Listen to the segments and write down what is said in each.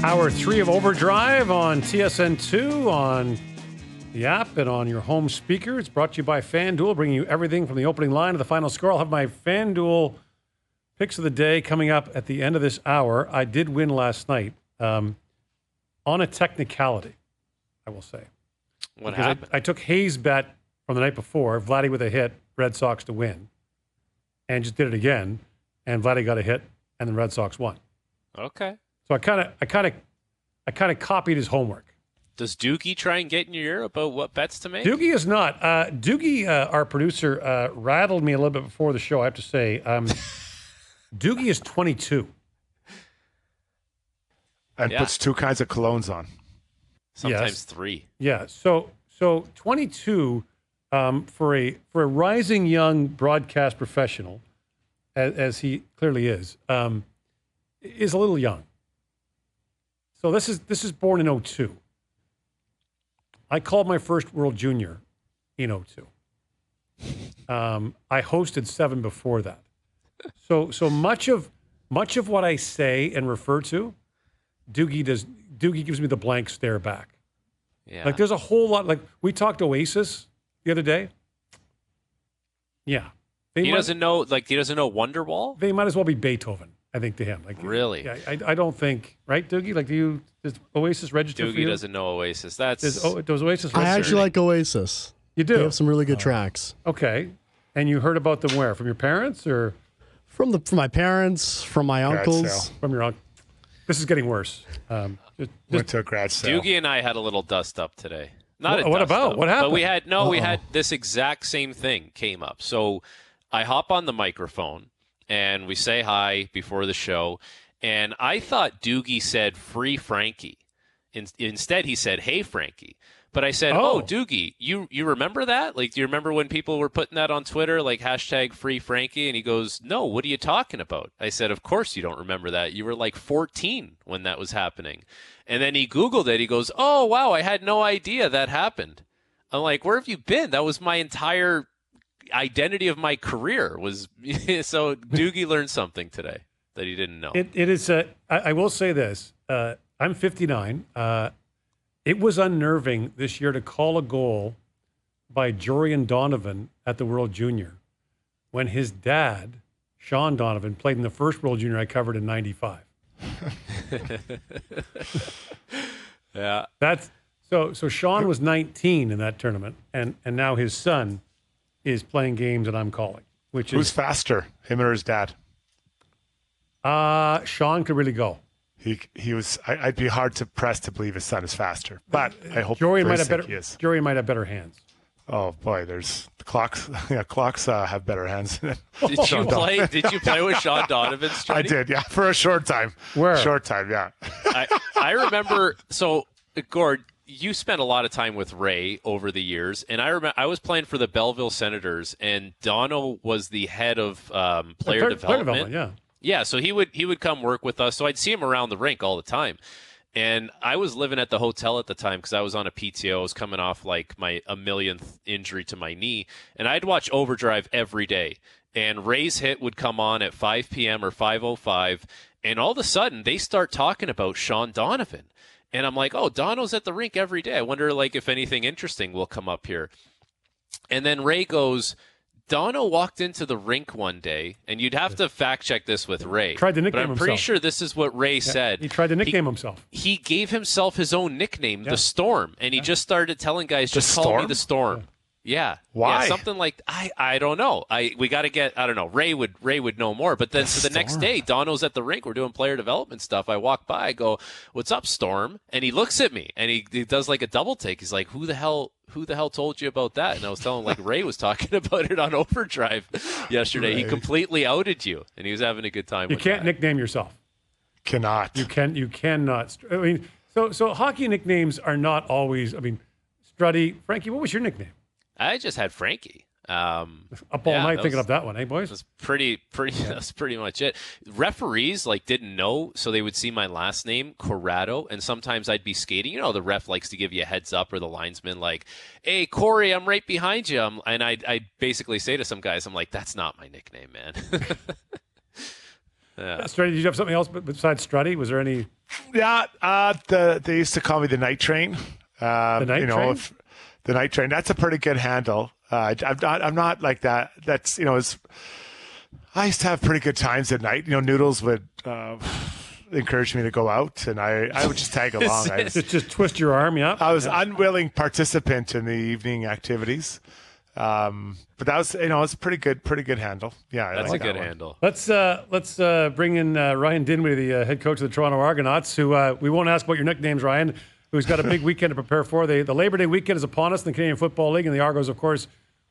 Hour 3 of Overdrive on TSN2, on the app, and on your home speaker. It's brought to you by FanDuel, bringing you everything from the opening line to the final score. I'll have my FanDuel picks of the day coming up at the end of this hour. I did win last night on a technicality, I will say. What happened? I took Hayes' bet from the night before, Vladdy with a hit, Red Sox to win, and just did it again, and Vladdy got a hit, and the Red Sox won. Okay. So I kind of copied his homework. Does Doogie try and get in your ear about what bets to make? Doogie is not. Doogie, our producer, rattled me a little bit before the show, I have to say. Doogie is 22. And puts two kinds of colognes on. Sometimes three. Yeah. So 22 for a rising young broadcast professional, as he clearly is a little young. So this is born in 02. I called my first World Junior in 02. I hosted 7 before that. So much of what I say and refer to, Doogie gives me the blank stare back. Yeah. Like there's a whole lot. Like we talked Oasis the other day. Yeah. He doesn't know Wonderwall? They might as well be Beethoven, I think, to him. Like really? Yeah, I don't think, right, Doogie? Like, does Oasis register for you? Doogie doesn't know Oasis. Does Oasis register? I actually like Oasis. You do? They have some really good tracks. Okay. And you heard about them where? From your parents or? From my parents, from my uncles. From your uncle. This is getting worse. Went to a grad sale. Doogie and I had a little dust up today. What about? What happened? But we had this exact same thing came up. So I hop on the microphone and we say hi before the show. And I thought Doogie said free Frankie. Instead, he said, hey, Frankie. But I said, oh, Doogie, you remember that? Like, do you remember when people were putting that on Twitter, like hashtag free Frankie? And he goes, no, what are you talking about? I said, of course you don't remember that. You were like 14 when that was happening. And then he Googled it. He goes, oh, wow, I had no idea that happened. I'm like, where have you been? That was my entire identity of my career. So Doogie learned something today that he didn't know. It is. I will say this. I'm 59. It was unnerving this year to call a goal by Jorian Donovan at the World Junior when his dad, Sean Donovan, played in the first World Junior I covered in 95. Yeah. So Sean was 19 in that tournament, and now his son is playing games that I'm calling. Who's faster, him or his dad? Sean could really go. He was. I'd be hard to press to believe his son is faster, but I hope Jorian might have better hands. Oh boy, there's the clocks. Yeah, clocks have better hands. Did you play with Sean Donovan? I did, yeah, for a short time. Where? Short time, yeah. I remember. So, Gord, you spent a lot of time with Ray over the years, and I remember I was playing for the Belleville Senators, and Dono was the head of player development. Yeah. Yeah, so he would come work with us. So I'd see him around the rink all the time. And I was living at the hotel at the time because I was on a PTO. I was coming off like my 1,000,000th injury to my knee. And I'd watch Overdrive every day. And Ray's hit would come on at 5 p.m. or 5:05. And all of a sudden, they start talking about Sean Donovan. And I'm like, oh, Dono's at the rink every day. I wonder like if anything interesting will come up here. And then Ray goes, Dono walked into the rink one day, and you'd have to fact check this with Ray. Tried to nickname but I'm pretty himself. sure this is what Ray said. He tried to nickname himself. He gave himself his own nickname, the Storm, and he just started telling guys, just call me the Storm. Yeah. Why? Yeah, something like I don't know. We got to get. I don't know. Ray would know more. But then the next day, Dono's at the rink. We're doing player development stuff. I walk by. I go, "What's up, Storm?" And he looks at me and he does like a double take. He's like, "Who the hell told you about that?" And I was telling him like Ray was talking about it on Overdrive yesterday. He completely outed you, and he was having a good time. You can't nickname yourself. Cannot. You cannot. I mean, so hockey nicknames are not always. I mean, Struddy, Frankie, what was your nickname? I just had Frankie. Up all night thinking of that one, eh, boys? That's pretty. That's pretty much it. Referees didn't know, so they would see my last name, Corrado, and sometimes I'd be skating. You know, the ref likes to give you a heads up, or the linesman like, "Hey, Corey, I'm right behind you." And I'd basically say to some guys, "I'm like, that's not my nickname, man." Struddy, did you have something else besides Struddy? Was there any? Yeah, they used to call me the night train. The night train? The night train. That's a pretty good handle. I'm not like that. That's I used to have pretty good times at night. Noodles would encourage me to go out, and I would just tag along. Just twist your arm, yeah. I was unwilling participant in the evening activities. But that was, it's a pretty good handle. Yeah, that's a good handle. Let's bring in Ryan Dinwiddie, the head coach of the Toronto Argonauts, who we won't ask about your nicknames, Ryan, who's got a big weekend to prepare for. The Labor Day weekend is upon us in the Canadian Football League, and the Argos, of course,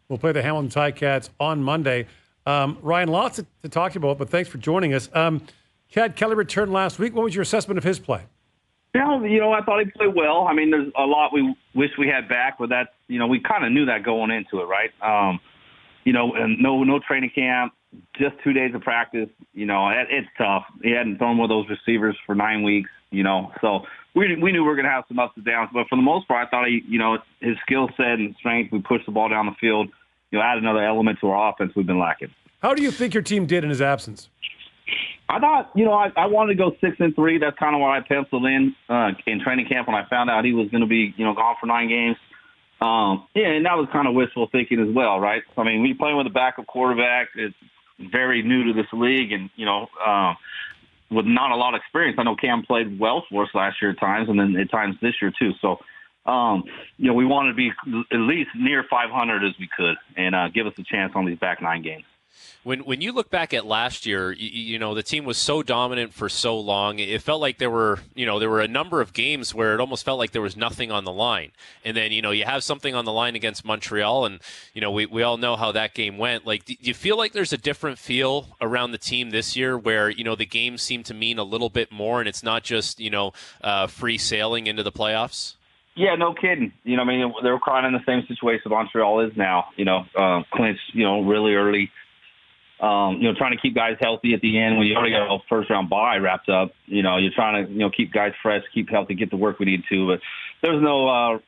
will play the Hamilton Ticats on Monday. Ryan, lots to talk about, but thanks for joining us. Chad Kelly returned last week. What was your assessment of his play? Yeah, I thought he played well. I mean, there's a lot we wish we had back, but that's, we kind of knew that going into it, right? And no training camp, just 2 days of practice. It's tough. He hadn't thrown one of those receivers for 9 weeks, so we knew we were going to have some ups and downs. But for the most part, I thought his skill set and strength, we pushed the ball down the field, add another element to our offense we've been lacking. How do you think your team did in his absence? I thought, I wanted to go 6-3. That's kind of what I penciled in training camp when I found out he was going to be, gone for 9 games. And that was kind of wishful thinking as well, right? I mean, we playing with a backup quarterback. It's very new to this league, and with not a lot of experience. I know Cam played well for us last year at times, and then at times this year too. So, we wanted to be at least near 500 as we could, and give us a chance on these back 9 games. When you look back at last year, the team was so dominant for so long. It felt like there were a number of games where it almost felt like there was nothing on the line. And then, you have something on the line against Montreal, and, we all know how that game went. Like, do you feel like there's a different feel around the team this year where, the games seem to mean a little bit more and it's not just, free sailing into the playoffs? Yeah, no kidding. They were kind of in the same situation Montreal is now, clinched, really early. Trying to keep guys healthy at the end when you already got a first-round bye wrapped up. You're trying to, keep guys fresh, keep healthy, get the work we need to. But there's no,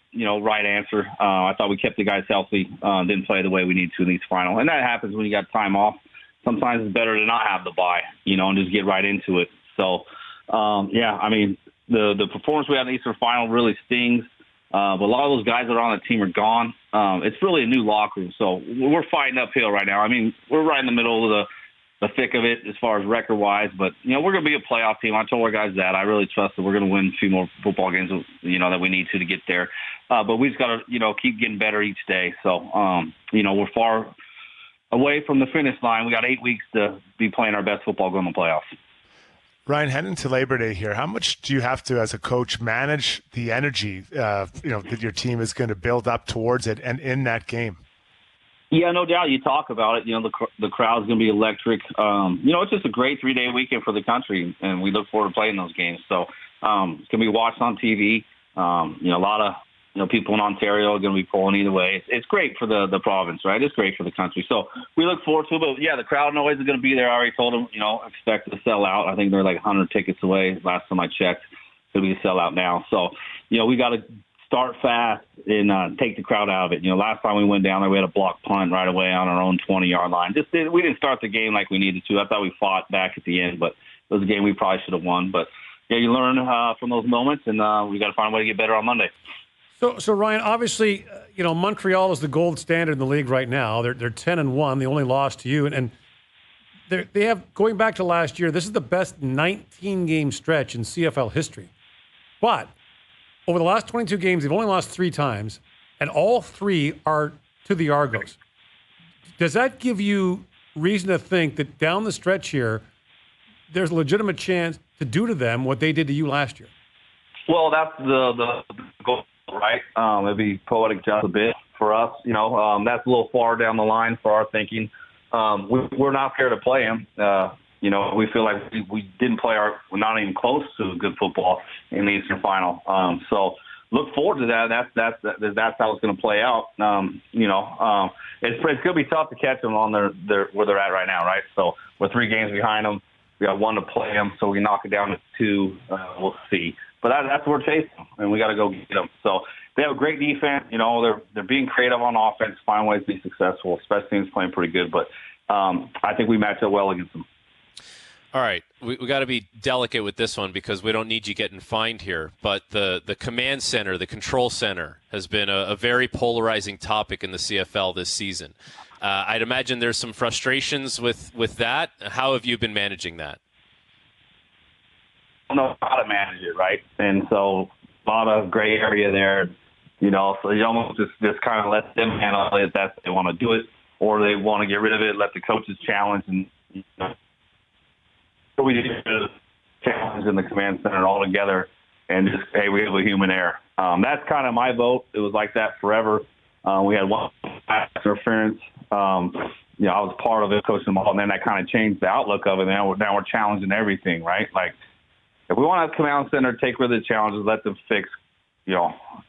right answer. I thought we kept the guys healthy, didn't play the way we need to in these final. And that happens when you got time off. Sometimes it's better to not have the bye, and just get right into it. So, the performance we had in the Eastern Final really stings. But a lot of those guys that are on the team are gone. It's really a new locker room, so we're fighting uphill right now. I mean, we're right in the middle of the thick of it as far as record-wise, but, we're going to be a playoff team. I told our guys that. I really trust that we're going to win a few more football games, that we need to get there. But we just got to, keep getting better each day. So, we're far away from the finish line. We got 8 weeks to be playing our best football going to the playoffs. Ryan, heading to Labor Day here, how much do you have to, as a coach, manage the energy, that your team is going to build up towards it and in that game? Yeah, no doubt. You talk about it. The crowd's going to be electric. It's just a great 3-day weekend for the country, and we look forward to playing those games. So it's going to be watched on TV. A lot of people in Ontario are going to be pulling either way. It's great for the province, right? It's great for the country. So we look forward to it. But, yeah, the crowd noise is going to be there. I already told them, expect to sell out. I think they're like 100 tickets away. Last time I checked, it'll be a sellout now. So, we got to start fast and take the crowd out of it. Last time we went down there, we had a block punt right away on our own 20-yard line. We didn't start the game like we needed to. I thought we fought back at the end, but it was a game we probably should have won. But, yeah, you learn from those moments, and we got to find a way to get better on Monday. So Ryan, obviously, Montreal is the gold standard in the league right now. They're 10-1. They only lost to you, and they have, going back to last year, this is the best 19-game stretch in CFL history. But over the last 22 games, they've only lost 3 times, and all 3 are to the Argos. Does that give you reason to think that down the stretch here, there's a legitimate chance to do to them what they did to you last year? Well, that's the goal. Right, maybe poetic just a bit for us. That's a little far down the line for our thinking. We're not scared to play him. We feel like we didn't play we're not even close to good football in the Eastern Final. So look forward to that. That's how it's going to play out. It's going to be tough to catch them on their where they're at right now. Right, so we're 3 games behind them. We got 1 to play them, so we knock it down to 2. We'll see. But that's what we're chasing, and we got to go get them. So they have a great defense. They're being creative on offense, find ways to be successful. Special teams playing pretty good, but I think we match up well against them. All right, we got to be delicate with this one because we don't need you getting fined here. But the command center, the control center, has been a very polarizing topic in the CFL this season. I'd imagine there's some frustrations with that. How have you been managing that? I don't know how to manage it, right? And so a lot of gray area there, so you almost just kind of let them handle it if that's they want to do it, or they want to get rid of it, let the coaches challenge, and we did challenge in the command center all together and just, hey, we have a human error. That's kind of my vote. It was like that forever. We had one interference. I was part of it, coaching them all, and then that kind of changed the outlook of it. Now we're challenging everything, right? Like, if we want to have command center, take rid of the challenges, let them fix,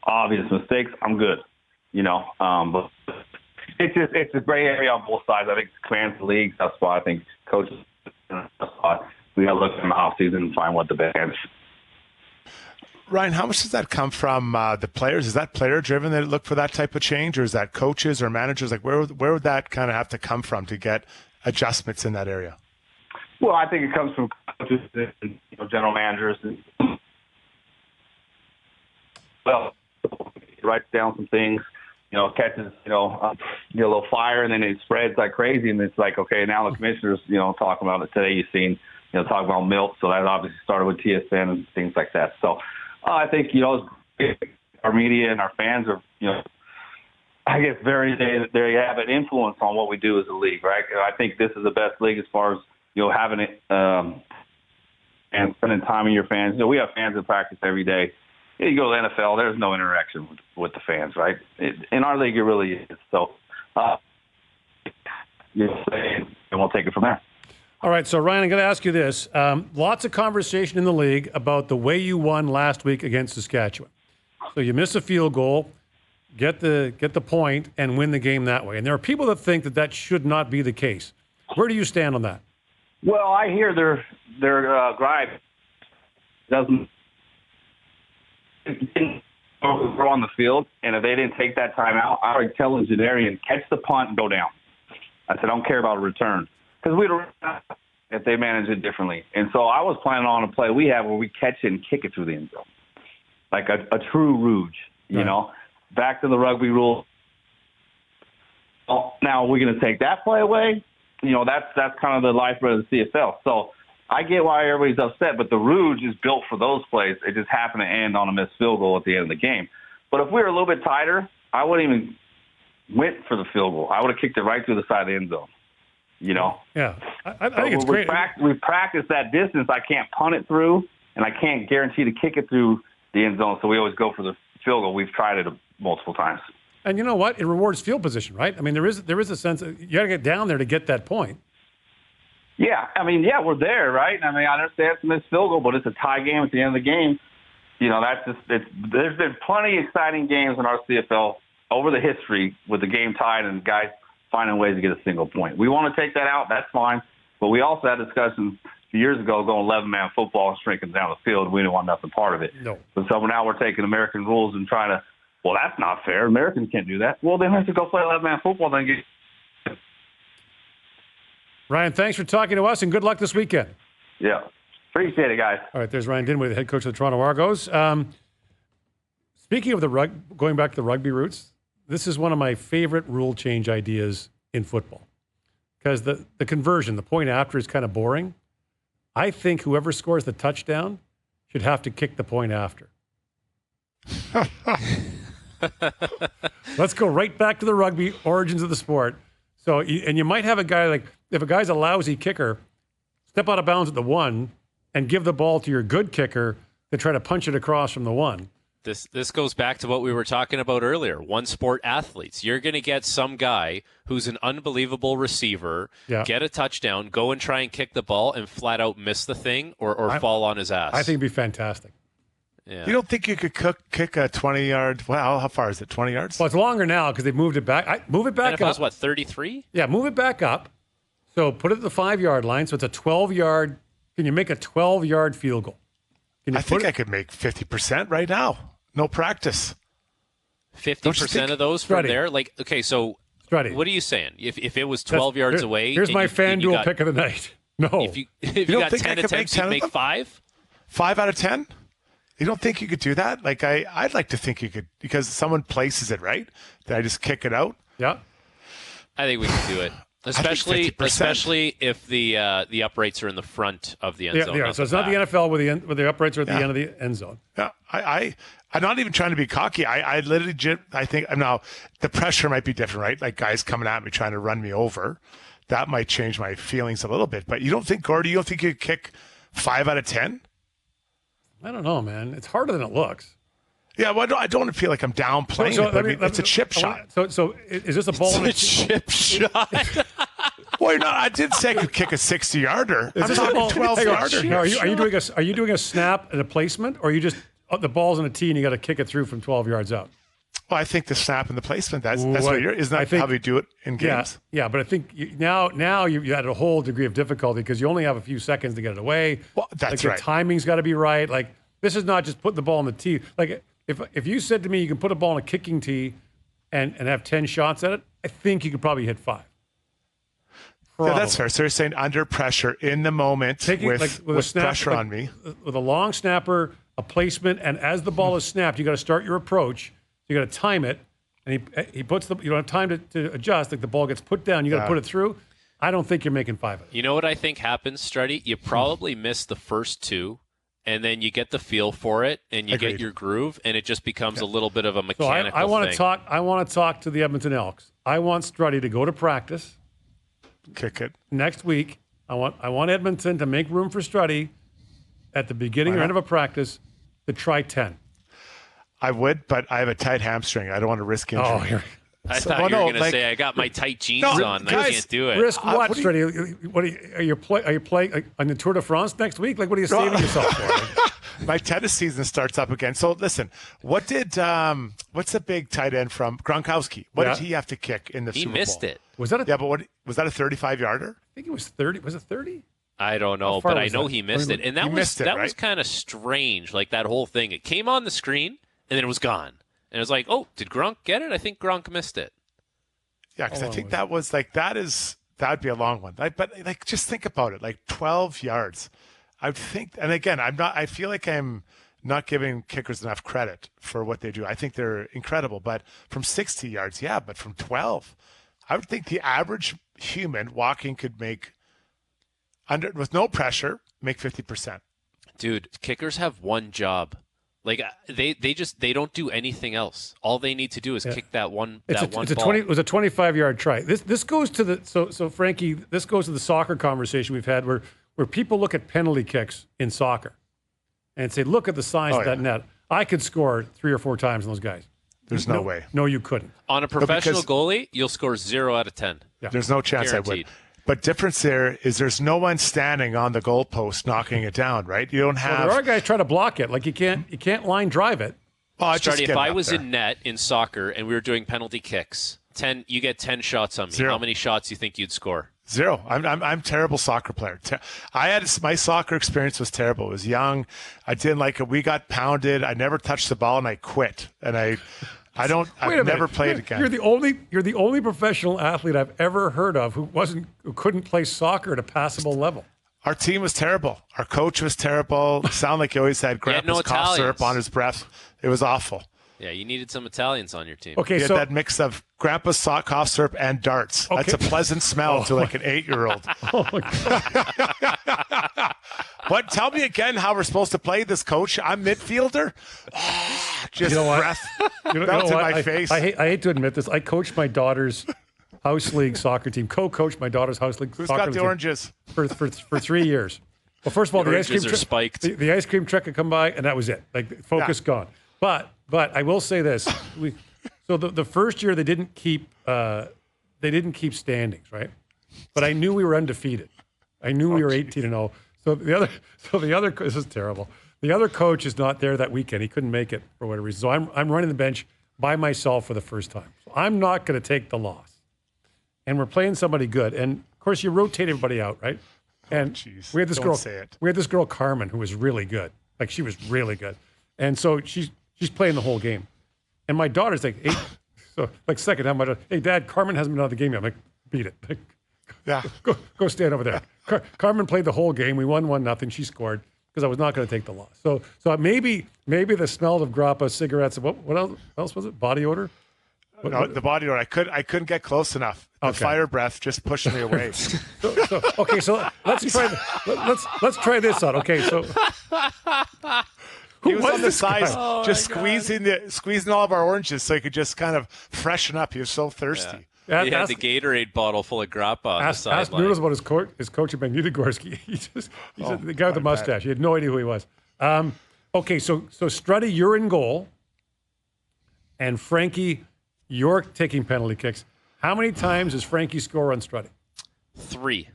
obvious mistakes, I'm good. But it's a gray area on both sides. I think command the league, that's why I think coaches, that's why we got to look in the offseason and find what the best is. Ryan, how much does that come from the players? Is that player-driven that look for that type of change, or is that coaches or managers? Like, where would that kind of have to come from to get adjustments in that area? Well, I think it comes from coaches and general managers. Write down some things, catches, get a little fire, and then it spreads like crazy, and it's like, okay, now the commissioners, talking about it today. You've seen, talking about Milt, so that obviously started with TSN and things like that. So I think, our media and our fans are, I guess they have an influence on what we do as a league, right? I think this is the best league as far as, having it and spending time with your fans. We have fans in practice every day. You go to the NFL, there's no interaction with the fans, right? In our league, it really is. So, and we'll take it from there. All right, so Ryan, I'm going to ask you this. Lots of conversation in the league about the way you won last week against Saskatchewan. So you miss a field goal, get the point, and win the game that way. And there are people that think that should not be the case. Where do you stand on that? Well, I hear their gripe doesn't go on the field, and if they didn't take that time out, I would tell the Janarian, catch the punt and go down. I said, I don't care about a return. Because we'd have if they manage it differently. And so I was planning on a play we have where we catch it and kick it through the end zone. Like a true rouge, Back to the rugby rule. Now, we're going to take that play away. That's kind of the lifeblood of the CFL. So I get why everybody's upset, but the rouge is built for those plays. It just happened to end on a missed field goal at the end of the game. But if we were a little bit tighter, I wouldn't even went for the field goal. I would have kicked it right through the side of the end zone. Yeah, I think it's great. We practice that distance. I can't punt it through, and I can't guarantee to kick it through the end zone, so we always go for the field goal. We've tried it multiple times. And you know what? It rewards field position, right? I mean, there is a sense that you got to get down there to get that point. Yeah, we're there, right? I understand it's a missed field goal, but it's a tie game at the end of the game. There's been plenty of exciting games in our CFL over the history with the game tied and guys finding ways to get a single point. We want to take that out, that's fine. But we also had discussions a few years ago going 11-man football and shrinking down the field. We didn't want nothing part of it. No. So now we're taking American rules and trying to, well, that's not fair. Americans can't do that. Well, then we have to go play 11-man football then get. Ryan, thanks for talking to us, and good luck this weekend. Yeah. Appreciate it, guys. All right, there's Ryan Dinwiddie, the head coach of the Toronto Argos. Speaking of going back to the rugby roots, this is one of my favorite rule change ideas in football because the conversion, the point after, is kind of boring. I think whoever scores the touchdown should have to kick the point after. Let's go right back to the rugby origins of the sport. So, and you might have a guy like, if a guy's a lousy kicker, step out of bounds at the 1 and give the ball to your good kicker to try to punch it across from the 1. This goes back to what we were talking about earlier. One sport athletes. You're going to get some guy who's an unbelievable receiver, get a touchdown, go and try and kick the ball and flat out miss the thing or fall on his ass. I think it'd be fantastic. Yeah. You don't think you could kick a 20-yard? Well, how far is it? 20 yards? Well, it's longer now because they've moved it back. Move it back NFL's up. what, 33? Yeah, move it back up. So put it at the 5-yard line. So it's a 12-yard. Can you make a 12-yard field goal? I think I could make 50% right now. No practice. 50% of those from there? Like, okay, so Struddy. What are you saying? If it was 12 yards away. Here's my FanDuel pick of the night. No. If you got 10 attempts, you make 5? 5 out of 10? You don't think you could do that? Like I'd like to think you could, because someone places it right. Then I just kick it out. Yeah. I think we can do it. Especially if the uprights are in the front of the end zone. Yeah, so it's not the NFL where the uprights are at the end of the end zone. Yeah, I'm not even trying to be cocky. I think now the pressure might be different, right? Like guys coming at me trying to run me over. That might change my feelings a little bit. But you don't think, Gordy, you don't think you could kick 5 out of 10? I don't know, man. It's harder than it looks. Yeah, well, I don't want to feel like I'm downplaying it, but it's a chip shot. So is this a ball? It's a chip shot. Well, I did say I could kick a 60-yarder. I'm talking 12-yarder. No, are you doing a snap and a placement, or are you just the ball's in a tee and you got to kick it through from 12 yards out? Well, I think the snap and the placement, that's what isn't that how we do it in games? Yeah, but I think now you had a whole degree of difficulty because you only have a few seconds to get it away. Well, that's like right. The timing's got to be right. Like, this is not just putting the ball in the tee. Like, if you said to me you can put a ball in a kicking tee and have 10 shots at it, I think you could probably hit 5. Yeah, that's fair. So you're saying under pressure in the moment with pressure on me. With a long snapper, a placement, and as the ball is snapped, you got to start your approach. You got to time it, and he puts you don't have time to adjust. Like the ball gets put down, you got to put it through. I don't think you're making 5 of it. You know what I think happens, Struddy? You probably miss the first 2, and then you get the feel for it, and you get your groove, and it just becomes a little bit of a mechanical I want thing. I want to talk to the Edmonton Elks. I want Struddy to go to practice. Kick it Next week. I want Edmonton to make room for Struddy at the beginning or end of a practice to try 10. I would, but I have a tight hamstring. I don't want to risk injury. I thought you were going to say I got my tight jeans on. Guys, I can't do it. Risk what, Struddy? What are you playing on the Tour de France next week? Like, what are you saving yourself for? My tennis season starts up again. So listen, what's the big tight end from Gronkowski? What did he have to kick in the Super Bowl? He missed it. Was that was that a 35-yarder? I think it was 30. Was it 30? I don't know, but I know he missed it. And that was kind of strange, like that whole thing. It came on the screen, and then it was gone. And it was like, oh, did Gronk get it? I think Gronk missed it. Yeah, because I think that was like, that'd be a long one. But just think about it, like 12 yards. I would think, and again, I feel like I'm not giving kickers enough credit for what they do. I think they're incredible, but from 60 yards, but from 12, I would think the average human walking could make, with no pressure, make 50%. Dude, kickers have one job. Like they don't do anything else. All they need to do is kick that one ball. It was a 25-yard try. This goes to the so Frankie. This goes to the soccer conversation we've had where people look at penalty kicks in soccer and say, look at the size of that net. I could score 3 or 4 times on those guys. There's no way. No, you couldn't. On a professional goalie, you'll score 0 out of 10. Yeah. There's no chance Guaranteed. I would. But difference there is there's no one standing on the goalpost knocking it down, right? You don't have. Well, there are guys trying to block it. Like you can't line drive it. Starty, if I was in net in soccer and we were doing penalty kicks, you get 10 shots on me. 0. How many shots do you think you'd score? 0. I'm a terrible soccer player. My soccer experience was terrible. I was young. I didn't like it. We got pounded. I never touched the ball and I quit. And I've never played again. You're the only professional athlete I've ever heard of who couldn't play soccer at a passable level. Our team was terrible. Our coach was terrible. It sounded like he always had grandpa's cough syrup on his breath. It was awful. Yeah, you needed some Italians on your team. Okay, so that mix of grandpa's cough syrup and darts. Okay. That's a pleasant smell to like an 8-year-old. Oh my God. What? Tell me again how we're supposed to play this, coach. I'm midfielder. Just breath melted in my face. I hate to admit this. I coached my daughter's house league soccer team. Co-coached my daughter's house league Who's soccer got the team oranges? For 3 years. Well, first of all, the ice cream spiked. The ice cream truck had come by, and that was it. Like focus gone. But I will say this: so the first year they didn't keep standings, right? But I knew we were undefeated. I knew we were 18-0. So the other this is terrible. The other coach is not there that weekend. He couldn't make it for whatever reason. So I'm running the bench by myself for the first time. So I'm not going to take the loss. And we're playing somebody good. And of course, you rotate everybody out, right? And we had this girl. We had this girl Carmen who was really good. Like she was really good. And so she's playing the whole game. And my daughter's like, hey, so like second time, hey Dad, Carmen hasn't been out of the game yet. I'm like, beat it. Yeah. Go stand over there. Carmen played the whole game. We won 1-0. She scored because I was not going to take the loss. So maybe the smell of grappa, cigarettes, what else was it? Body odor? No, the body odor. I couldn't get close enough. The fire breath just pushed me away. So let's try this out. Okay, so he was on the side, just squeezing all of our oranges so he could just kind of freshen up. He was so thirsty. Yeah. He had the Gatorade bottle full of grappa on the sideline. Ask Noodles about his coach, Brandie Wilkerson. He's the guy with the mustache. He had no idea who he was. Okay, so Struddy, you're in goal, and Frankie, you're taking penalty kicks. How many times does Frankie score on Struddy? 3.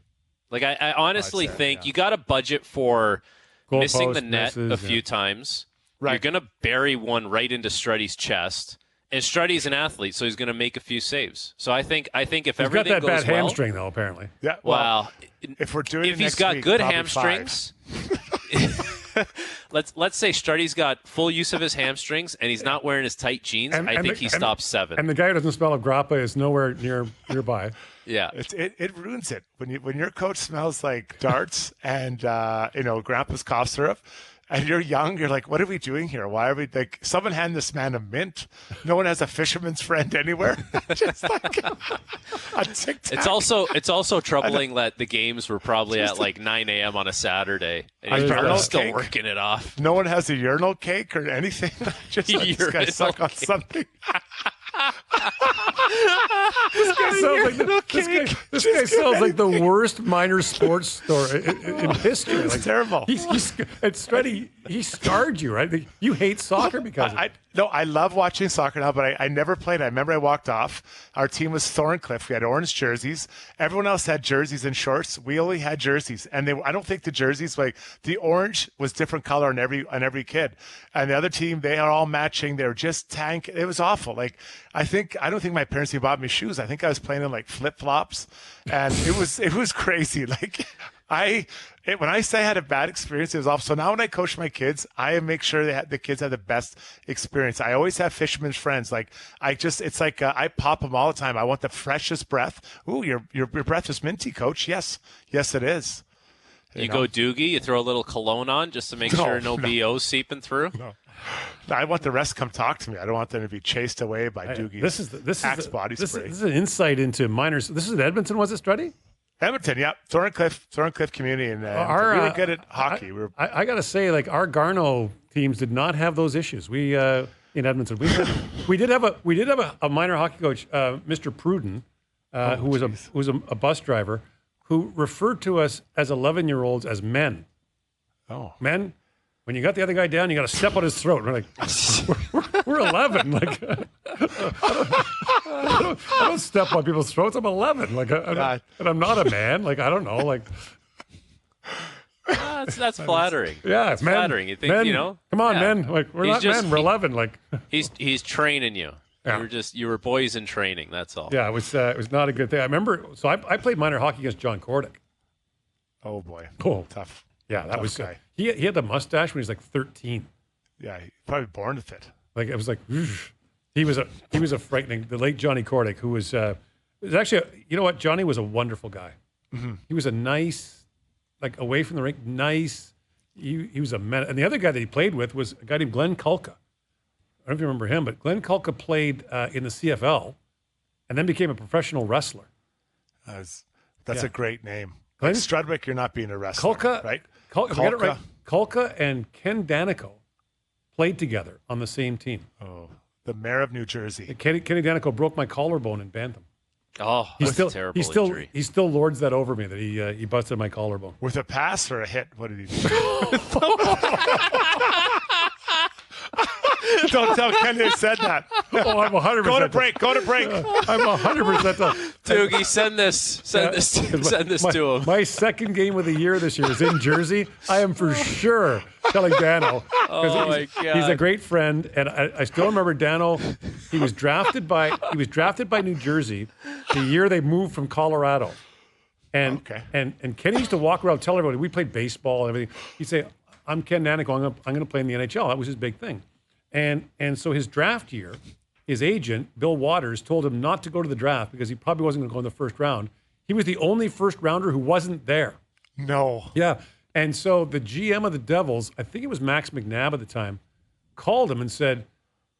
Like I honestly think you got to budget for missing the net a few times. Right. You're going to bury one right into Struddy's chest. And Struddy's an athlete, so he's going to make a few saves. So I think if everything goes well, he's got that bad hamstring though. Apparently, yeah. Well, if we're doing, if he's got good hamstrings, let's say Struddy's got full use of his hamstrings and he's not wearing his tight jeans. I think he stops 7. And the guy who doesn't smell of grappa is nowhere nearby. Yeah, it ruins it when your coach smells like darts and grandpa's cough syrup. And you're young, you're like, what are we doing here? Why are we like, someone hand this man a mint? No one has a fisherman's friend anywhere. Just like a tic-tac. It's also troubling that the games were probably at like 9 a.m. on a Saturday. And he's probably still working it off. No one has a urinal cake or anything. Just let this guy suck on something. This guy sounds like the worst minor sports story in history. Like terrible. He scarred you, right? You hate soccer because of it. No, I love watching soccer now, but I never played. I remember I walked off. Our team was Thorncliffe. We had orange jerseys. Everyone else had jerseys and shorts. We only had jerseys, and I don't think the jerseys the orange was different color on every kid, and the other team they are all matching. They were just tank. It was awful. Like I don't think my parents even bought me shoes. I think I was playing in like flip flops, and it was crazy. Like when I say I had a bad experience, it was awful. So now when I coach my kids, I make sure the kids have the best experience. I always have fisherman's friends. Like it's like I pop them all the time. I want the freshest breath. Ooh, your breath is minty, coach. Yes, it is. You go Doogie, you throw a little cologne on just to make sure no BO's seeping through. No. I want the rest to come talk to me. I don't want them to be chased away by Doogie's Axe body spray. This is an insight into minors. This is in Edmonton, was it, Struddy? Edmonton, yeah. Thorncliffe community. And we were good at hockey. I got to say, like, our Argonauts teams did not have those issues. We in Edmonton, we did have a minor hockey coach, Mr. Pruden, who was a bus driver, who referred to us as 11-year-olds as men. Oh, men. When you got the other guy down, you got to step on his throat. We're like, we're 11. Like, I don't step on people's throats. I'm 11. Like, and I'm not a man. Like, I don't know. Like, that's flattering. Yeah, it's flattering. You think men, Come on, men. Like, we're not men. We're 11. Like, he's training you. Yeah. You were boys in training. That's all. Yeah, it was not a good thing. I remember. So I played minor hockey against John Cordick. Oh boy. Oh, tough. Yeah, that was guy. He had the mustache when he was like 13. Yeah, he probably born with it. Like it was like he was a frightening. The late Johnny Cordick, who was actually you know what, Johnny was a wonderful guy. Mm-hmm. He was a nice, like away from the rink, nice. He was a man. And the other guy that he played with was a guy named Glenn Kulka. I don't know if you remember him, but Glenn Kulka played in the CFL, and then became a professional wrestler. That's a great name. Glenn Strudwick, you're not being a wrestler, Kulka, right? Get it right. Kulka and Ken Danico played together on the same team. Oh, the mayor of New Jersey. Kenny Danico broke my collarbone in Bantam. Oh, that's a terrible injury. He still lords that over me that he busted my collarbone. With a pass or a hit? What did he do? Don't tell Ken you said that. Oh, I'm 100%. Go to break. I'm 100%. Doogie, send this to him. My second game of the year this year is in Jersey. I am for sure telling Dano. Oh my God. He's a great friend, and I still remember Dano. He was drafted by New Jersey the year they moved from Colorado. And Kenny used to walk around, tell everybody we played baseball and everything. He'd say, "I'm Ken Danico. I'm going to play in the NHL." That was his big thing. And so his draft year, his agent, Bill Waters, told him not to go to the draft because he probably wasn't going to go in the first round. He was the only first rounder who wasn't there. No. Yeah. And so the GM of the Devils, I think it was Max McNabb at the time, called him and said,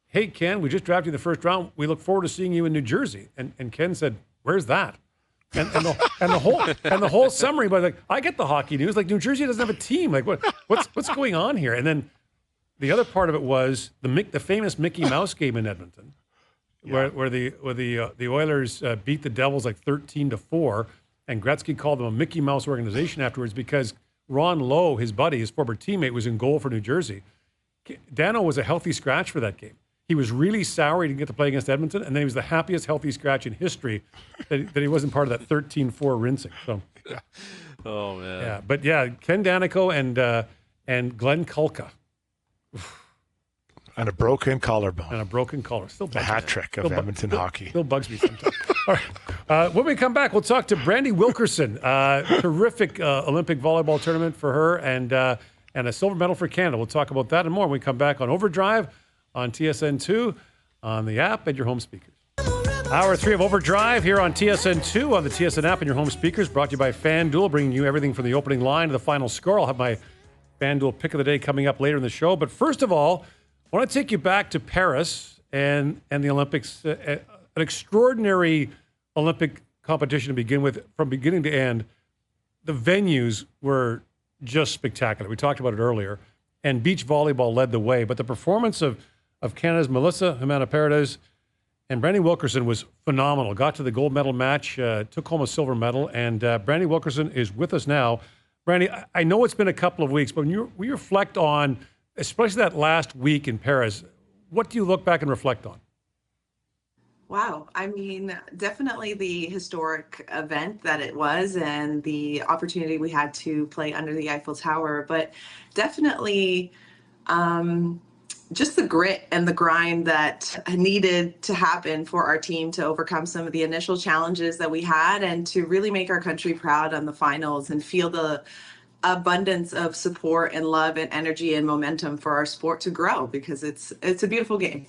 "Hey, Ken, we just drafted you in the first round. We look forward to seeing you in New Jersey." And Ken said, "Where's that?" And the whole summary was like, "I get the hockey news. Like, New Jersey doesn't have a team. Like, what's going on here?" And then the other part of it was the famous Mickey Mouse game in Edmonton, where the Oilers beat the Devils like 13-4, and Gretzky called them a Mickey Mouse organization afterwards because Ron Lowe, his buddy, his former teammate, was in goal for New Jersey. Dano was a healthy scratch for that game. He was really sour he didn't get to play against Edmonton, and then he was the happiest healthy scratch in history that he wasn't part of that 13-4 rinsing. So, Oh man. yeah, but yeah, Ken Danico and Glenn Kulka And a broken collarbone. and a broken collar. Still A bugs hat me. trick of Edmonton hockey. Still bugs me sometimes. All right. When we come back, we'll talk to Brandie Wilkerson. Terrific Olympic volleyball tournament for her and a silver medal for Canada. We'll talk about that and more when we come back on Overdrive on TSN2, on the app, and your home speakers. Hour 3 of Overdrive here on TSN2, on the TSN app and your home speakers, brought to you by FanDuel, bringing you everything from the opening line to the final score. I'll have my FanDuel pick of the day coming up later in the show. But first of all, I want to take you back to Paris and the Olympics, an extraordinary Olympic competition to begin with, from beginning to end. The venues were just spectacular. We talked about it earlier. And beach volleyball led the way. But the performance of Canada's Melissa Jimenez-Paredes and Brandie Wilkerson was phenomenal. Got to the gold medal match, took home a silver medal. And Brandie Wilkerson is with us now. Brandie, I know it's been a couple of weeks, but when we reflect on, especially that last week in Paris, what do you look back and reflect on? Wow. I mean, definitely the historic event that it was and the opportunity we had to play under the Eiffel Tower, but definitely just the grit and the grind that needed to happen for our team to overcome some of the initial challenges that we had and to really make our country proud on the finals and feel the abundance of support and love and energy and momentum for our sport to grow, because it's a beautiful game.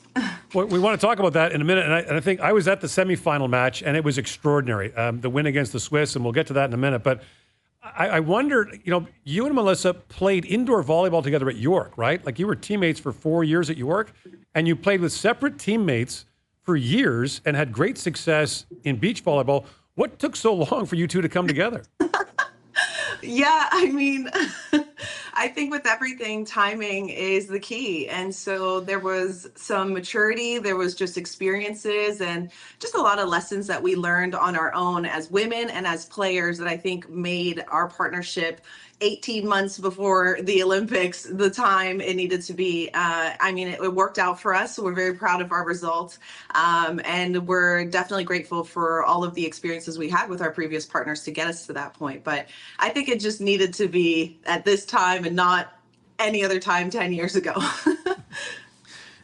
Well, we want to talk about that in a minute, and I think I was at the semifinal match, and it was extraordinary, the win against the Swiss, and we'll get to that in a minute. But I wondered, you and Melissa played indoor volleyball together at York, right? Like, you were teammates for 4 years at York, and you played with separate teammates for years and had great success in beach volleyball. What took so long for you two to come together? Yeah, I mean, I think with everything, timing is the key. And so there was some maturity, there was just experiences and just a lot of lessons that we learned on our own as women and as players that I think made our partnership 18 months before the Olympics the time it needed to be. I mean, it worked out for us. So we're very proud of our results. And we're definitely grateful for all of the experiences we had with our previous partners to get us to that point. But I think it just needed to be at this time and not any other time 10 years ago.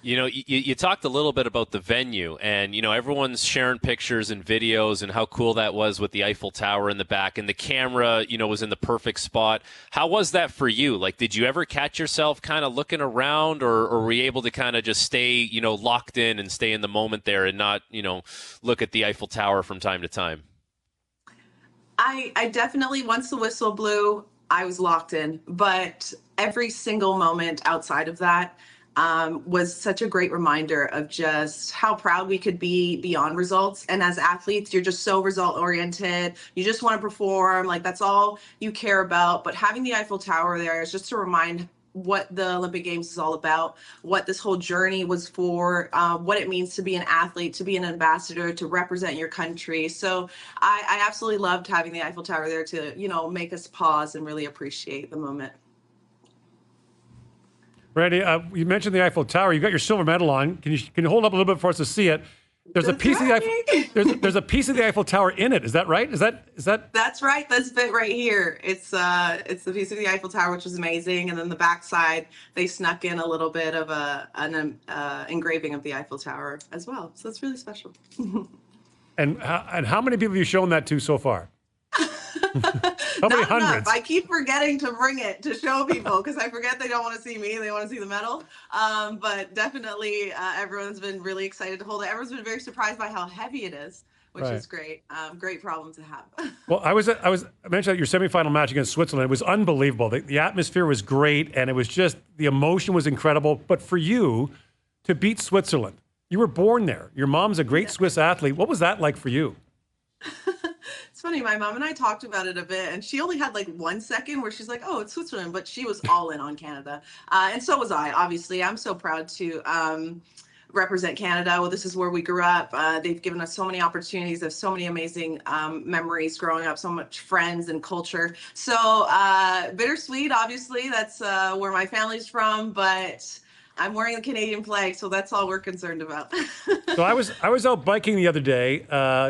You talked a little bit about the venue, and, everyone's sharing pictures and videos and how cool that was with the Eiffel Tower in the back, and the camera, was in the perfect spot. How was that for you? Like, did you ever catch yourself kind of looking around, or were you able to kind of just stay, locked in and stay in the moment there and not, look at the Eiffel Tower from time to time? I definitely, once the whistle blew, I was locked in, but every single moment outside of that was such a great reminder of just how proud we could be beyond results. And as athletes, you're just so result oriented. You just want to perform, like that's all you care about. But having the Eiffel Tower there is just to remind what the Olympic Games is all about, what this whole journey was for, what it means to be an athlete, to be an ambassador, to represent your country. So I absolutely loved having the Eiffel Tower there to, make us pause and really appreciate the moment. Brandie, you mentioned the Eiffel Tower. You got your silver medal on. Can you hold up a little bit for us to see it? There's a piece of the Eiffel. There's a piece of the Eiffel Tower in it. Is that right? Is that? That's right. This bit right here. It's the piece of the Eiffel Tower, which is amazing, and then the back side they snuck in a little bit of an engraving of the Eiffel Tower as well. So it's really special. And how many people have you shown that to so far? How many hundreds? I keep forgetting to bring it to show people because I forget they don't want to see me. They want to see the medal. But definitely everyone's been really excited to hold it. Everyone's been very surprised by how heavy it is. which is great. Great problem to have. Well, I mentioned your semifinal match against Switzerland. It was unbelievable. The atmosphere was great, and it was just, the emotion was incredible. But for you to beat Switzerland, you were born there. Your mom's a great Swiss athlete. What was that like for you? It's funny, my mom and I talked about it a bit, and she only had like 1 second where she's like, oh, it's Switzerland, but she was all in on Canada. And so was I, obviously. I'm so proud to represent Canada. Well, this is where we grew up. They've given us so many opportunities. There's so many amazing memories growing up, so much friends and culture. So bittersweet, obviously. That's where my family's from, but I'm wearing the Canadian flag, so that's all we're concerned about. So I was out biking the other day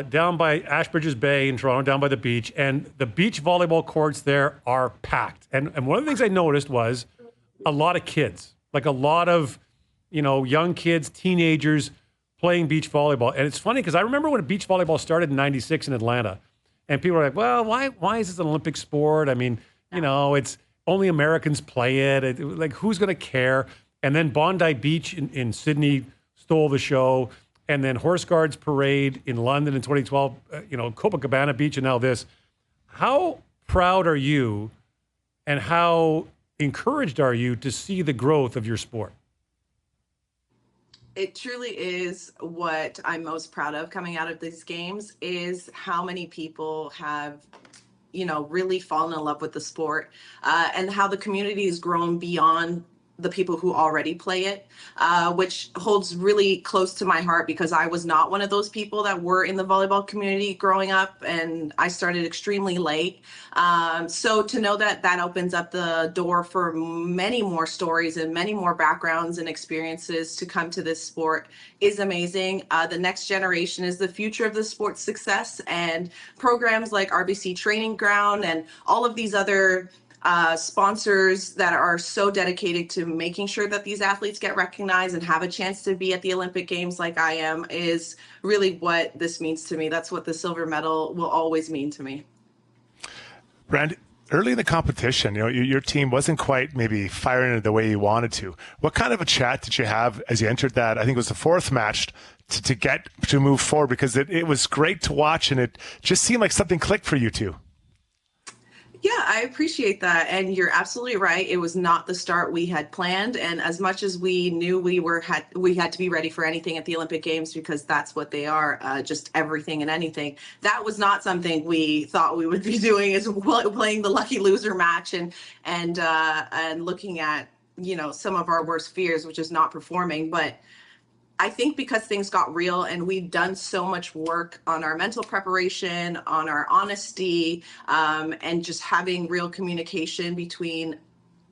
down by Ashbridges Bay in Toronto, down by the beach, and the beach volleyball courts there are packed. And one of the things I noticed was a lot of kids, like a lot of, young kids, teenagers playing beach volleyball. And it's funny because I remember when beach volleyball started in '96 in Atlanta, and people were like, well, why is this an Olympic sport? I mean, it's only Americans play it. Like, who's going to care? And then Bondi Beach in Sydney stole the show. And then Horse Guards Parade in London in 2012, Copacabana Beach, and now this. How proud are you and how encouraged are you to see the growth of your sport? It truly is what I'm most proud of coming out of these games, is how many people have really fallen in love with the sport, and how the community has grown beyond the people who already play it, which holds really close to my heart because I was not one of those people that were in the volleyball community growing up, and I started extremely late. So to know that opens up the door for many more stories and many more backgrounds and experiences to come to this sport is amazing. The next generation is the future of the sport's success, and programs like RBC Training Ground and all of these other sponsors that are so dedicated to making sure that these athletes get recognized and have a chance to be at the Olympic Games like I am is really what this means to me. That's what the silver medal will always mean to me. Brandie, early in the competition, your team wasn't quite maybe firing it the way you wanted to. What kind of a chat did you have as you entered that? I think it was the fourth match to move forward, because it was great to watch and it just seemed like something clicked for you two. Yeah, I appreciate that. And you're absolutely right. It was not the start we had planned. And as much as we knew we had to be ready for anything at the Olympic Games, because that's what they are, just everything and anything. That was not something we thought we would be doing, is playing the lucky loser match and looking at, some of our worst fears, which is not performing. But I think because things got real and we've done so much work on our mental preparation, on our honesty, and just having real communication between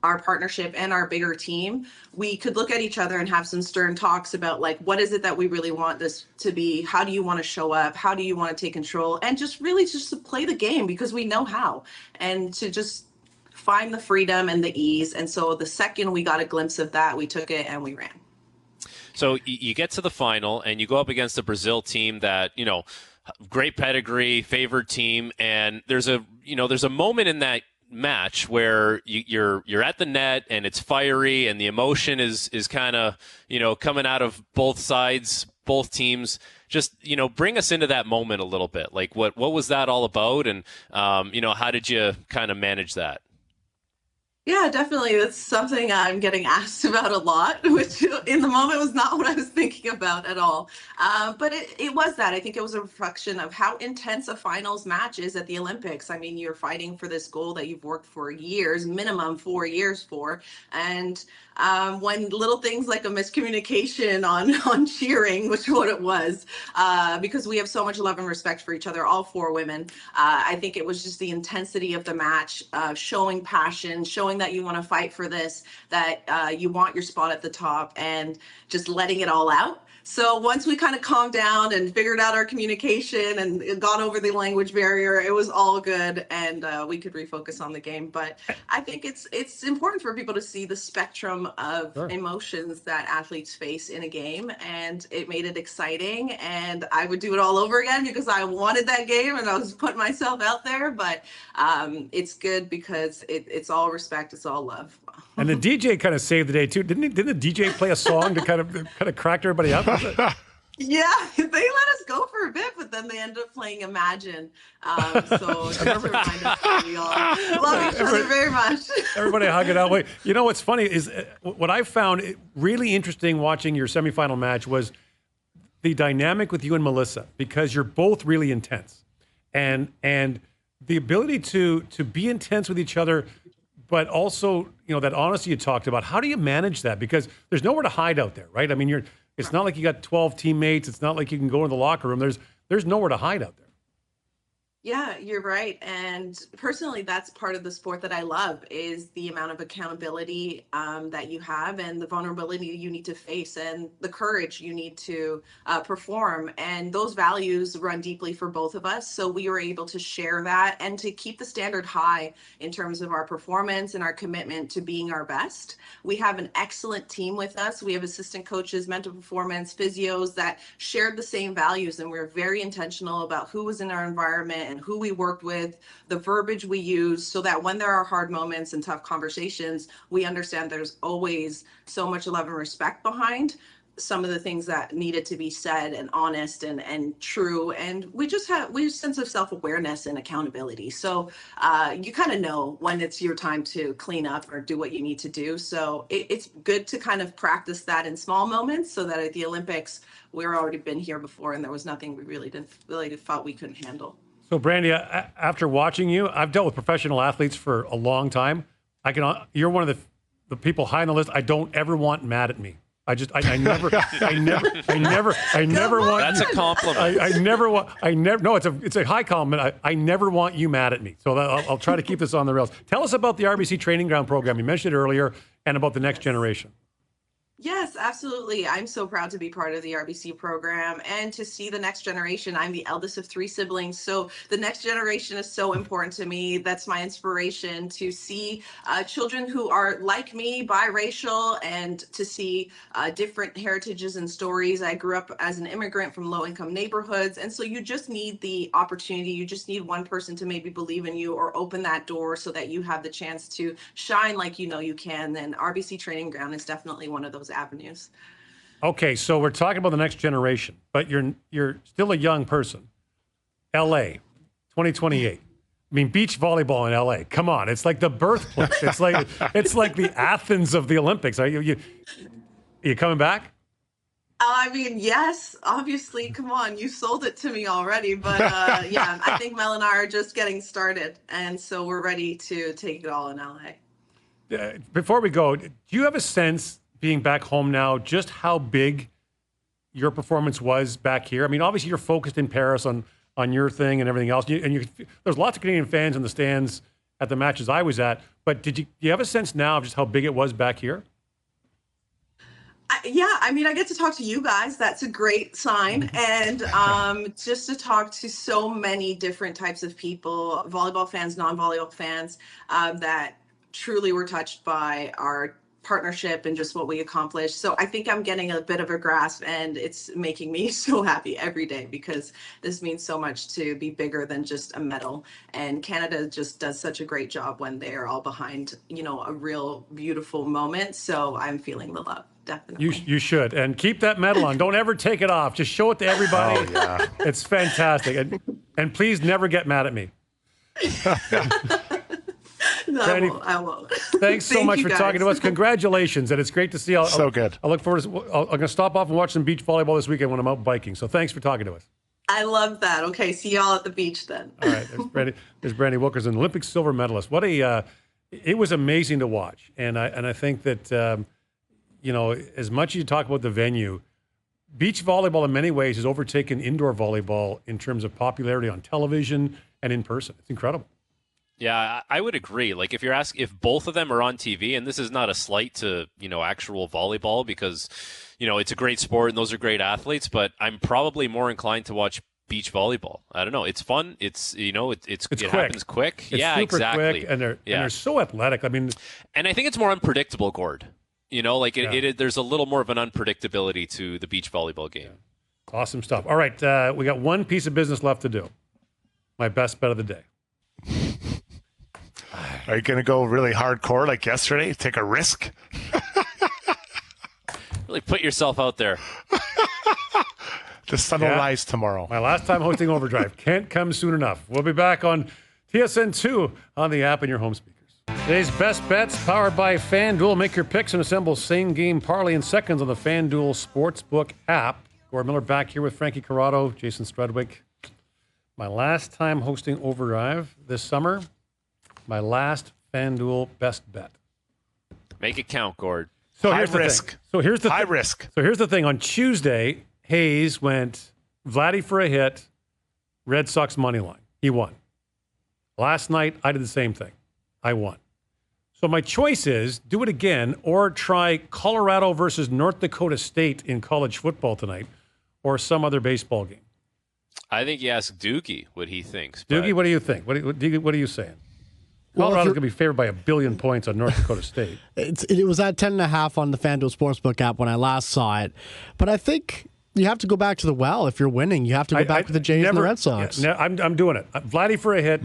our partnership and our bigger team, we could look at each other and have some stern talks about, like, what is it that we really want this to be? How do you want to show up? How do you want to take control? And just to play the game, because we know how, and to just find the freedom and the ease. And so the second we got a glimpse of that, we took it and we ran. So you get to the final and you go up against a Brazil team that, great pedigree, favored team. And there's a moment in that match where you're at the net and it's fiery and the emotion is kind of, coming out of both sides, both teams. Just, bring us into that moment a little bit. Like what was that all about? And, how did you kind of manage that? Yeah, definitely. That's something I'm getting asked about a lot, which in the moment was not what I was thinking about at all. But it was that. I think it was a reflection of how intense a finals match is at the Olympics. I mean, you're fighting for this goal that you've worked for years, minimum 4 years for. And when little things like a miscommunication on cheering, which is what it was, because we have so much love and respect for each other, all four women, I think it was just the intensity of the match, showing passion, showing that you want to fight for this, that you want your spot at the top, and just letting it all out. So once we kind of calmed down and figured out our communication and got over the language barrier, it was all good, and we could refocus on the game. But I think it's important for people to see the spectrum of emotions that athletes face in a game, and it made it exciting. And I would do it all over again because I wanted that game and I was putting myself out there. But it's good because it's all respect, it's all love. And the DJ kind of saved the day too, didn't the DJ play a song to kind of cracked everybody up? Yeah, they let us go for a bit, but then they ended up playing Imagine. So never remind us that we all love each other very much. Everybody hug it out. Wait, you know what's funny is what I found really interesting watching your semifinal match was the dynamic with you and Melissa, because you're both really intense, and the ability to be intense with each other, but also that honesty you talked about. How do you manage that? Because there's nowhere to hide out there, right? I mean, it's not like you got 12 teammates. It's not like you can go in the locker room. There's nowhere to hide out there. Yeah, you're right. And personally, that's part of the sport that I love, is the amount of accountability that you have, and the vulnerability you need to face, and the courage you need to perform. And those values run deeply for both of us. So we were able to share that and to keep the standard high in terms of our performance and our commitment to being our best. We have an excellent team with us. We have assistant coaches, mental performance, physios that shared the same values. And we're very intentional about who was in our environment and who we worked with, the verbiage we use, so that when there are hard moments and tough conversations, we understand there's always so much love and respect behind some of the things that needed to be said, and honest and true. And we have a sense of self-awareness and accountability. So you kind of know when it's your time to clean up or do what you need to do. So it's good to kind of practice that in small moments, so that at the Olympics, we've already been here before and there was nothing we really thought we couldn't handle. So, Brandie, after watching you, I've dealt with professional athletes for a long time. You're one of the people high on the list. I don't ever want mad at me. I never want. That's a compliment. No, it's a high compliment. I never want you mad at me. So I'll try to keep this on the rails. Tell us about the RBC Training Ground program. You mentioned it earlier, and about the next generation. Yes, absolutely. I'm so proud to be part of the RBC program and to see the next generation. I'm the eldest of 3 siblings, so the next generation is so important to me. That's my inspiration, to see children who are like me, biracial, and to see different heritages and stories. I grew up as an immigrant from low-income neighborhoods, and so you just need the opportunity. You just need one person to maybe believe in you or open that door so that you have the chance to shine like you can. And RBC Training Ground is definitely one of those avenues. Okay, so we're talking about the next generation, but you're still a young person. LA, 2028. I mean, beach volleyball in LA. Come on, it's like the birthplace. It's like the Athens of the Olympics. Are you coming back? I mean, yes, obviously. Come on, you sold it to me already. But yeah, I think Mel and I are just getting started, and so we're ready to take it all in LA. Before we go, do you have a sense, being back home now, just how big your performance was back here? I mean, obviously you're focused in Paris on your thing and everything else. There's lots of Canadian fans in the stands at the matches I was at, but do you have a sense now of just how big it was back here? Yeah, I mean, I get to talk to you guys. That's a great sign. And just to talk to so many different types of people, volleyball fans, non-volleyball fans, that truly were touched by our partnership and just what we accomplished. So I think I'm getting a bit of a grasp, and it's making me so happy every day, because this means so much to be bigger than just a medal. And Canada just does such a great job when they are all behind, a real beautiful moment. So I'm feeling the love. Definitely. You should. And keep that medal on. Don't ever take it off. Just show it to everybody. Oh, yeah. It's fantastic. And please never get mad at me. No, Brandie, I won't. Thanks so much for talking to us. Congratulations. And it's great to see you. So good. I look forward to I'm going to stop off and watch some beach volleyball this weekend when I'm out biking. So thanks for talking to us. I love that. Okay, see y'all at the beach then. All right. There's Brandie Wilkerson, Olympic silver medalist. It was amazing to watch. And I think that, as much as you talk about the venue, beach volleyball in many ways has overtaken indoor volleyball in terms of popularity on television and in person. It's incredible. Yeah, I would agree. Like, if both of them are on TV, and this is not a slight to, actual volleyball, because, it's a great sport and those are great athletes, but I'm probably more inclined to watch beach volleyball. I don't know. It's fun. It happens quick. It's yeah, super exactly. Quick, and they're so athletic. I mean, and I think it's more unpredictable, Gord. There's a little more of an unpredictability to the beach volleyball game. Yeah. Awesome stuff. All right, we got one piece of business left to do. My best bet of the day. Are you going to go really hardcore like yesterday? Take a risk? Really put yourself out there. The sun will rise tomorrow. My last time hosting Overdrive. Can't come soon enough. We'll be back on TSN2 on the app and your home speakers. Today's best bets powered by FanDuel. Make your picks and assemble same-game parlay in seconds on the FanDuel Sportsbook app. Gord Miller back here with Frankie Corrado, Jason Strudwick. My last time hosting Overdrive this summer. My last FanDuel best bet. Make it count, Gord. So High here's the risk. thing. So here's the High risk. So here's the thing. On Tuesday, Hayes went Vladdy for a hit, Red Sox money line. He won. Last night, I did the same thing. I won. So my choice is do it again or try Colorado versus North Dakota State in college football tonight or some other baseball game. I think you ask Doogie what he thinks. Doogie, what do you think? What are you saying? Colorado's going to be favored by 1 billion points on North Dakota State. It was at 10.5 on the FanDuel Sportsbook app when I last saw it. But I think you have to go back to the well. If you're winning, you have to go back to the Jays and the Red Sox. Yeah, I'm doing it. Vladdy for a hit,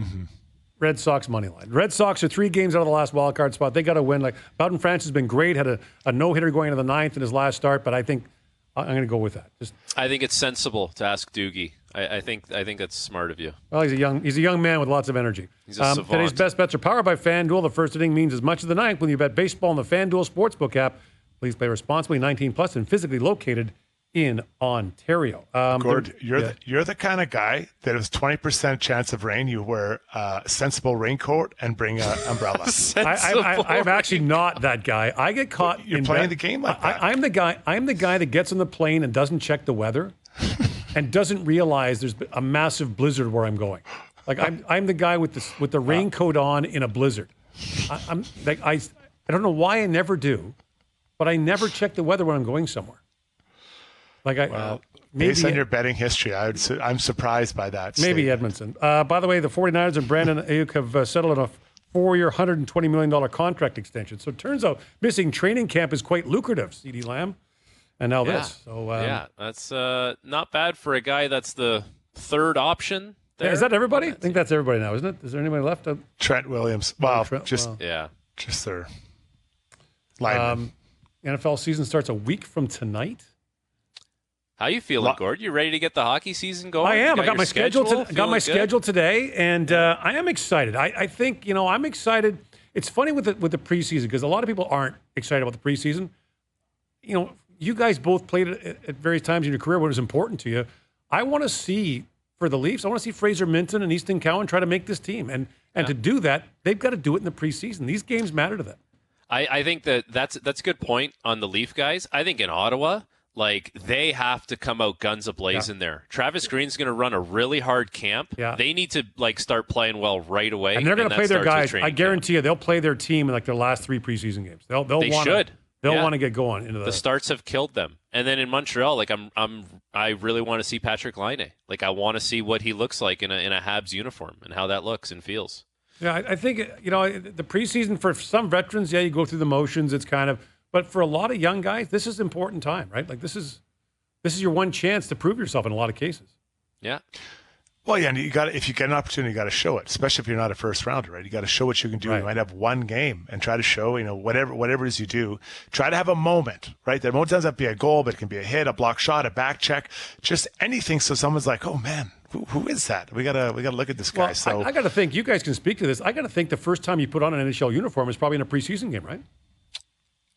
Red Sox money line. Red Sox are 3 games out of the last wild card spot. They got to win. Like Bowden France has been great. Had a no-hitter going into the 9th in his last start, but I think I'm going to go with that. I think it's sensible to ask Doogie. I think that's smart of you. Well, he's a young man with lots of energy. He's a savant. Today's best bets are powered by FanDuel. The first inning means as much as the ninth when you bet baseball on the FanDuel Sportsbook app. Please play responsibly, 18 plus, and physically located in Ontario. Gord, you're the kind of guy that if it's 20% chance of rain, you wear a sensible raincoat and bring an umbrella. I'm actually not that guy. I get caught. You're playing the game like that. I'm the guy that gets on the plane and doesn't check the weather, and doesn't realize there's a massive blizzard where I'm going. Like I'm the guy with the raincoat on in a blizzard. I'm like I don't know why I never do, but I never check the weather when I'm going somewhere. Like based on your betting history, I'm surprised by that. Maybe statement. Edmondson. By the way, the 49ers and Brandon Ayuk have settled on a 4-year, $120 million contract extension. So it turns out missing training camp is quite lucrative, CeeDee Lamb. And now this. So that's not bad for a guy that's the third option there. Yeah, is that everybody? I think that's everybody now, isn't it? Is there anybody left? Trent Williams. Wow, just their lineman. NFL season starts a week from tonight. How you feeling, Gord? You ready to get the hockey season going? I am. I got my schedule today, and I am excited. I think I'm excited. It's funny with the preseason because a lot of people aren't excited about the preseason. You guys both played it at various times in your career when it was important to you. I want to see for the Leafs. I want to see Fraser Minton and Easton Cowan try to make this team, and to do that, they've got to do it in the preseason. These games matter to them. I think that's a good point on the Leaf guys. I think in Ottawa, they have to come out guns a-blazing there. Travis Green's going to run a really hard camp. Yeah. They need to start playing well right away. And they're going to play their guys. I guarantee you, they'll play their team in their last 3 preseason games. They'll want to get going into the starts have killed them. And then in Montreal, I really want to see Patrick Laine. I want to see what he looks like in a Habs uniform and how that looks and feels. Yeah, I think the preseason for some veterans, you go through the motions. It's kind of. But for a lot of young guys, this is an important time, right? This is your one chance to prove yourself in a lot of cases. Yeah. Well, yeah, and if you get an opportunity, you got to show it, especially if you're not a first rounder, right? You got to show what you can do. Right. You might have one game and try to show, whatever it is you do, try to have a moment, right? That moment doesn't have to be a goal, but it can be a hit, a block shot, a back check, just anything. So someone's like, oh man, who is that? We gotta look at this guy. Well, so I got to think, you guys can speak to this. I got to think the first time you put on an NHL uniform is probably in a preseason game, right?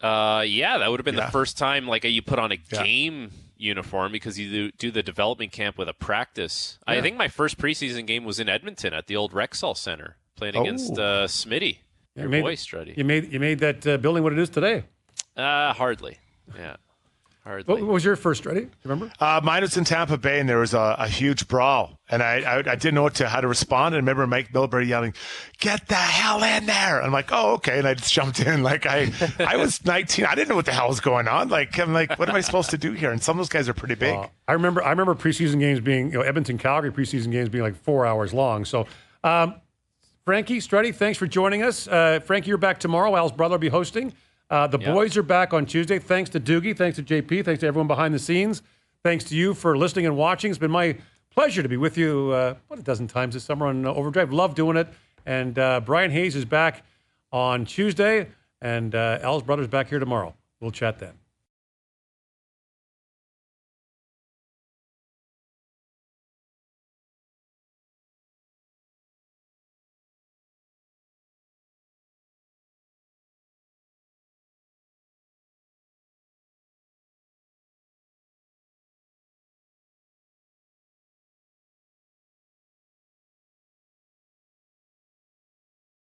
That would have been the first time you put on a game uniform because you do the development camp with a practice. Yeah. I think my first preseason game was in Edmonton at the old Rexall Center playing against Smitty. Your boy, Struddy. You made that building what it is today. Hardly. Yeah. Hardly. What was your first, Struddy? Do you remember? Mine was in Tampa Bay, and there was a huge brawl, and I didn't know how to respond. And I remember Mike Milbury yelling, "Get the hell in there!" I'm like, "Oh, okay," and I just jumped in. I was 19, I didn't know what the hell was going on. I'm like, what am I supposed to do here? And some of those guys are pretty big. I remember preseason games being, Edmonton Calgary preseason games being 4 hours long. So, Frankie, Struddy, thanks for joining us. Frankie, you're back tomorrow. Al's brother will be hosting. The boys are back on Tuesday. Thanks to Doogie. Thanks to JP. Thanks to everyone behind the scenes. Thanks to you for listening and watching. It's been my pleasure to be with you a dozen times this summer on Overdrive. Love doing it. And Brian Hayes is back on Tuesday, and Al's brother's back here tomorrow. We'll chat then.